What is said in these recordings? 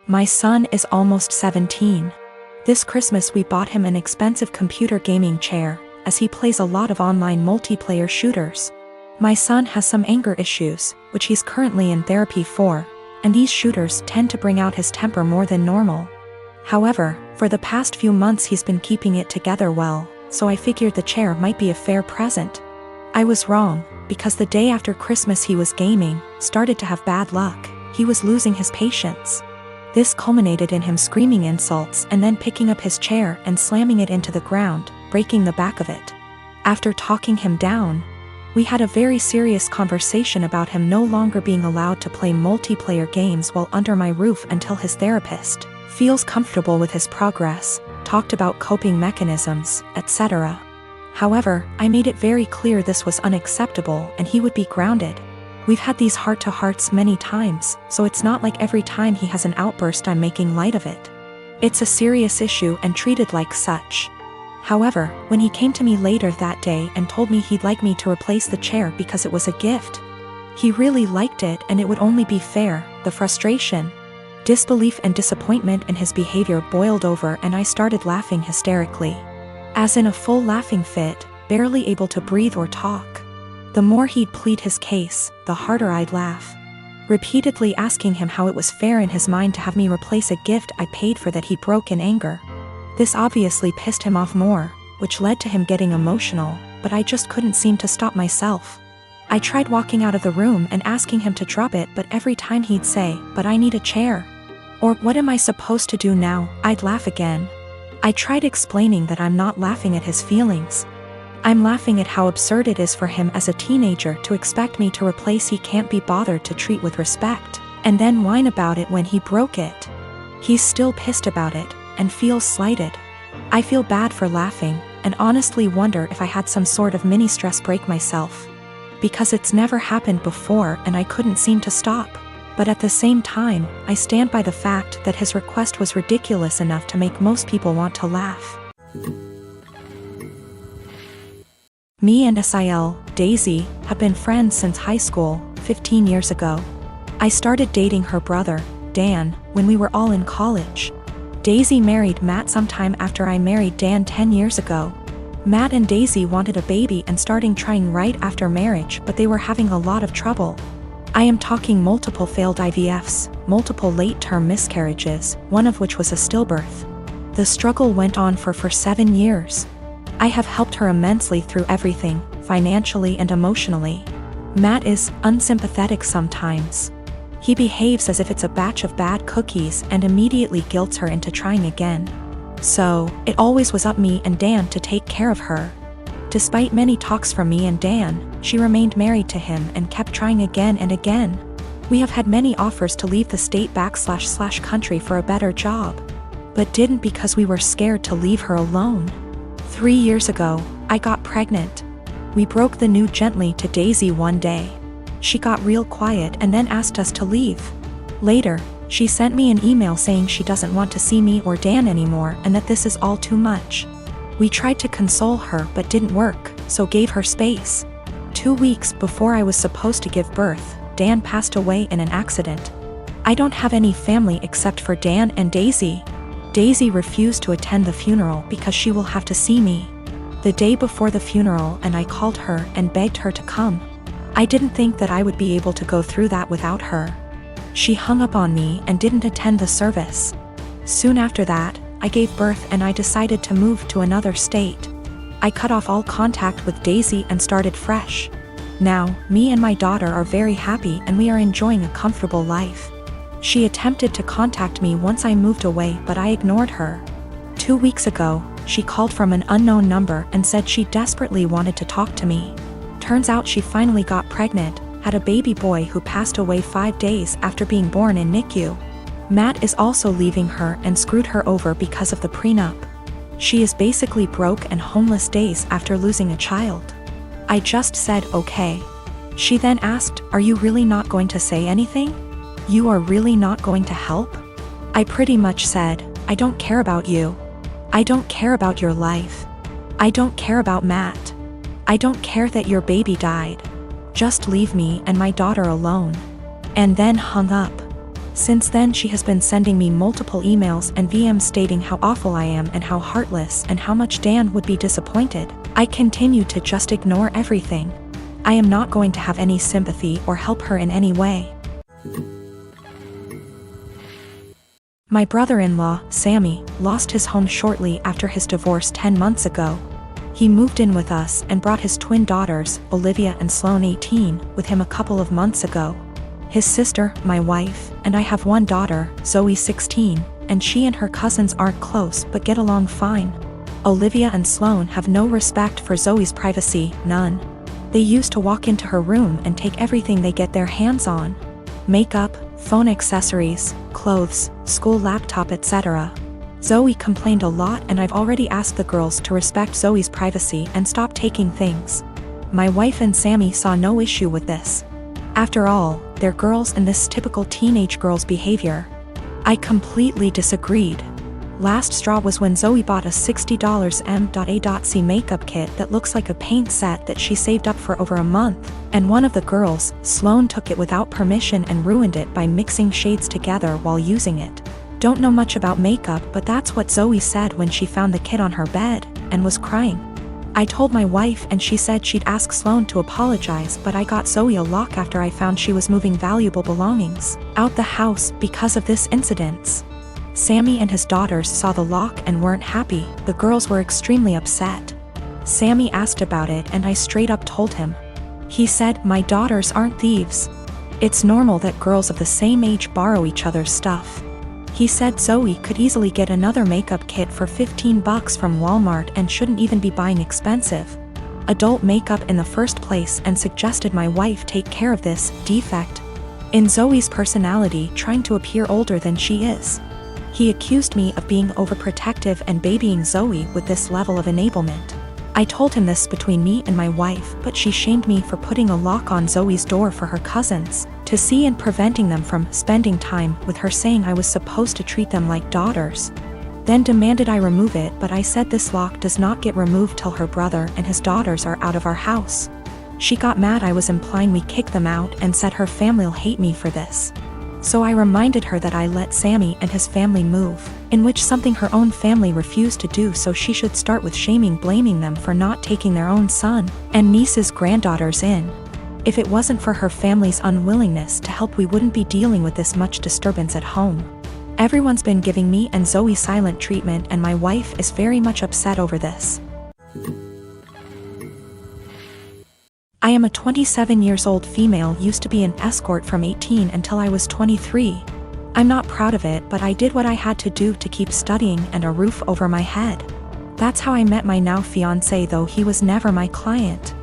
My son is almost 17. This Christmas we bought him an expensive computer gaming chair, as he plays a lot of online multiplayer shooters. My son has some anger issues, which he's currently in therapy for, and these shooters tend to bring out his temper more than normal. However, for the past few months he's been keeping it together well, so I figured the chair might be a fair present. I was wrong, because the day after Christmas he was gaming, started to have bad luck. He was losing his patience. This culminated in him screaming insults and then picking up his chair and slamming it into the ground, breaking the back of it. After talking him down, we had a very serious conversation about him no longer being allowed to play multiplayer games while under my roof until his therapist feels comfortable with his progress, talked about coping mechanisms, etc. However, I made it very clear this was unacceptable and he would be grounded. We've had these heart-to-hearts many times, so it's not like every time he has an outburst I'm making light of it. It's a serious issue and treated like such. However, when he came to me later that day and told me he'd like me to replace the chair because it was a gift, he really liked it and it would only be fair, the frustration, disbelief and disappointment in his behavior boiled over and I started laughing hysterically. As in a full laughing fit, barely able to breathe or talk. The more he'd plead his case, the harder I'd laugh. Repeatedly asking him how it was fair in his mind to have me replace a gift I paid for that he broke in anger. This obviously pissed him off more, which led to him getting emotional, but I just couldn't seem to stop myself. I tried walking out of the room and asking him to drop it, but every time he'd say, "But I need a chair." Or, "What am I supposed to do now?" I'd laugh again. I tried explaining that I'm not laughing at his feelings. I'm laughing at how absurd it is for him as a teenager to expect me to replace he can't be bothered to treat with respect, and then whine about it when he broke it. He's still pissed about it, and feels slighted. I feel bad for laughing, and honestly wonder if I had some sort of mini stress break myself. Because it's never happened before and I couldn't seem to stop. But at the same time, I stand by the fact that his request was ridiculous enough to make most people want to laugh. Me and Sil, Daisy, have been friends since high school, 15 years ago. I started dating her brother, Dan, when we were all in college. Daisy married Matt sometime after I married Dan 10 years ago. Matt and Daisy wanted a baby and starting trying right after marriage, but they were having a lot of trouble. I am talking multiple failed IVFs, multiple late-term miscarriages, one of which was a stillbirth. The struggle went on for 7 years. I have helped her immensely through everything, financially and emotionally. Matt is unsympathetic sometimes. He behaves as if it's a batch of bad cookies and immediately guilts her into trying again. So, it always was up me and Dan to take care of her. Despite many talks from me and Dan, she remained married to him and kept trying again and again. We have had many offers to leave the state / country for a better job, but didn't because we were scared to leave her alone. 3 years ago, I got pregnant. We broke the news gently to Daisy one day. She got real quiet and then asked us to leave. Later, she sent me an email saying she doesn't want to see me or Dan anymore and that this is all too much. We tried to console her but didn't work, so gave her space. 2 weeks before I was supposed to give birth, Dan passed away in an accident. I don't have any family except for Dan and Daisy. Daisy refused to attend the funeral because she will have to see me. The day before the funeral and I called her and begged her to come. I didn't think that I would be able to go through that without her. She hung up on me and didn't attend the service. Soon after that, I gave birth and I decided to move to another state. I cut off all contact with Daisy and started fresh. Now, me and my daughter are very happy and we are enjoying a comfortable life. She attempted to contact me once I moved away but I ignored her. 2 weeks ago, she called from an unknown number and said she desperately wanted to talk to me. Turns out she finally got pregnant, had a baby boy who passed away 5 days after being born in NICU. Matt is also leaving her and screwed her over because of the prenup. She is basically broke and homeless days after losing a child. I just said okay. She then asked, "Are you really not going to say anything? You are really not going to help?" I pretty much said, "I don't care about you. I don't care about your life. I don't care about Matt. I don't care that your baby died. Just leave me and my daughter alone." And then hung up. Since then she has been sending me multiple emails and VMs stating how awful I am and how heartless and how much Dan would be disappointed. I continue to just ignore everything. I am not going to have any sympathy or help her in any way. My brother-in-law, Sammy, lost his home shortly after his divorce 10 months ago. He moved in with us and brought his twin daughters, Olivia and Sloane 18, with him a couple of months ago. His sister, my wife, and I have one daughter, Zoe 16, and she and her cousins aren't close but get along fine. Olivia and Sloane have no respect for Zoe's privacy, none. They used to walk into her room and take everything they get their hands on. Makeup, phone accessories, clothes, school laptop, etc. Zoe complained a lot and I've already asked the girls to respect Zoe's privacy and stop taking things. My wife and Sammy saw no issue with this. After all, they're girls and this typical teenage girl's behavior. I completely disagreed. Last straw was when Zoe bought a $60 M.A.C makeup kit that looks like a paint set that she saved up for over a month, and one of the girls, Sloane, took it without permission and ruined it by mixing shades together while using it. Don't know much about makeup, but that's what Zoe said when she found the kit on her bed, and was crying. I told my wife and she said she'd ask Sloane to apologize, but I got Zoe a lock after I found she was moving valuable belongings out the house because of this incident. Sammy and his daughters saw the lock and weren't happy. The girls were extremely upset. Sammy asked about it and I straight up told him. He said, "My daughters aren't thieves. It's normal that girls of the same age borrow each other's stuff." He said Zoe could easily get another makeup kit for $15 from Walmart and shouldn't even be buying expensive adult makeup in the first place, and suggested my wife take care of this defect in Zoe's personality, trying to appear older than she is. He accused me of being overprotective and babying Zoe with this level of enablement. I told him this between me and my wife, but she shamed me for putting a lock on Zoe's door for her cousins to see and preventing them from spending time with her, saying I was supposed to treat them like daughters. Then demanded I remove it, but I said this lock does not get removed till her brother and his daughters are out of our house. She got mad I was implying we kick them out and said her family'll hate me for this. So I reminded her that I let Sammy and his family move, in which something her own family refused to do, so she should start with blaming them for not taking their own son and niece's granddaughters in. If it wasn't for her family's unwillingness to help, we wouldn't be dealing with this much disturbance at home. Everyone's been giving me and Zoe silent treatment and my wife is very much upset over this. I am a 27 years old female, used to be an escort from 18 until I was 23. I'm not proud of it, but I did what I had to do to keep studying and a roof over my head. That's how I met my now fiancé, though he was never my client.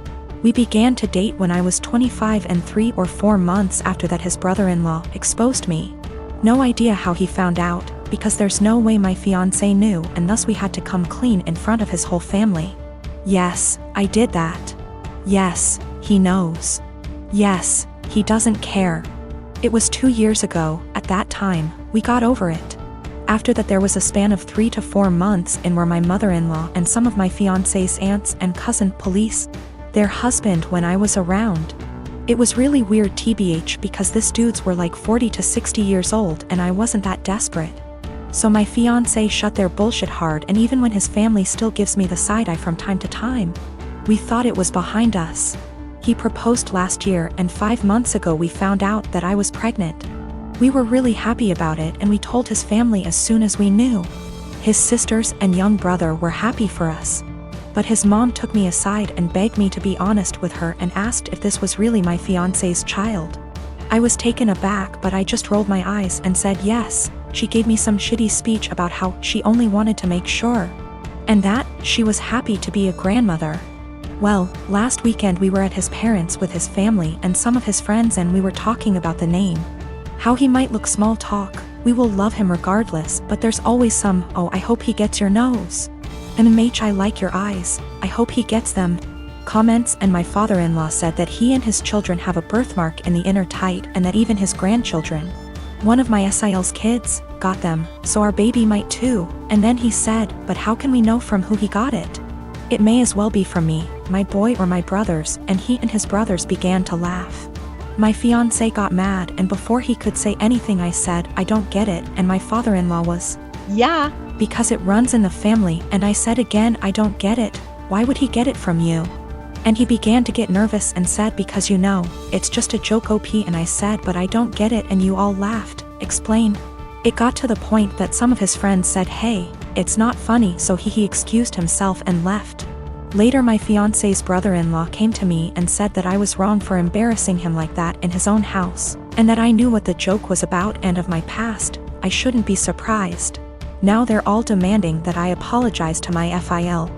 We began to date when I was 25, and 3 or 4 months after that his brother-in-law exposed me. No idea how he found out, because there's no way my fiancé knew, and thus we had to come clean in front of his whole family. Yes, I did that. Yes, he knows. Yes, he doesn't care. It was 2 years ago. At that time, we got over it. After that there was a span of 3 to 4 months in where my mother-in-law and some of my fiancé's aunts and cousin police their husband when I was around. It was really weird tbh, because this dudes were like 40 to 60 years old and I wasn't that desperate. So my fiancé shut their bullshit hard, and even when his family still gives me the side eye from time to time, we thought it was behind us. He proposed last year, and 5 months ago we found out that I was pregnant. We were really happy about it and we told his family as soon as we knew. His sisters and young brother were happy for us. But his mom took me aside and begged me to be honest with her and asked if this was really my fiancé's child. I was taken aback, but I just rolled my eyes and said yes. She gave me some shitty speech about how she only wanted to make sure, and that she was happy to be a grandmother. Well, last weekend we were at his parents' with his family and some of his friends, and we were talking about the name. How he might look, small talk. We will love him regardless, but there's always some, "Oh, I hope he gets your nose." "MMH, I like your eyes. I hope he gets them." Comments. And my father-in-law said that he and his children have a birthmark in the inner tight, and that even his grandchildren, one of my SIL's kids, got them, so our baby might too. And then he said, "But how can we know from who he got it? It may as well be from me, my boy, or my brothers," and he and his brothers began to laugh. My fiancé got mad, and before he could say anything I said, I don't get it, and my father-in-law was, Yeah. because it runs in the family, and I said again, I don't get it, why would he get it from you? And he began to get nervous and said, because you know, it's just a joke OP, and I said, but I don't get it, and you all laughed. Explain. It got to the point that some of his friends said, hey, it's not funny, so he excused himself and left. Later my fiancé's brother-in-law came to me and said that I was wrong for embarrassing him like that in his own house, and that I knew what the joke was about and of my past, I shouldn't be surprised. Now they're all demanding that I apologize to my FIL.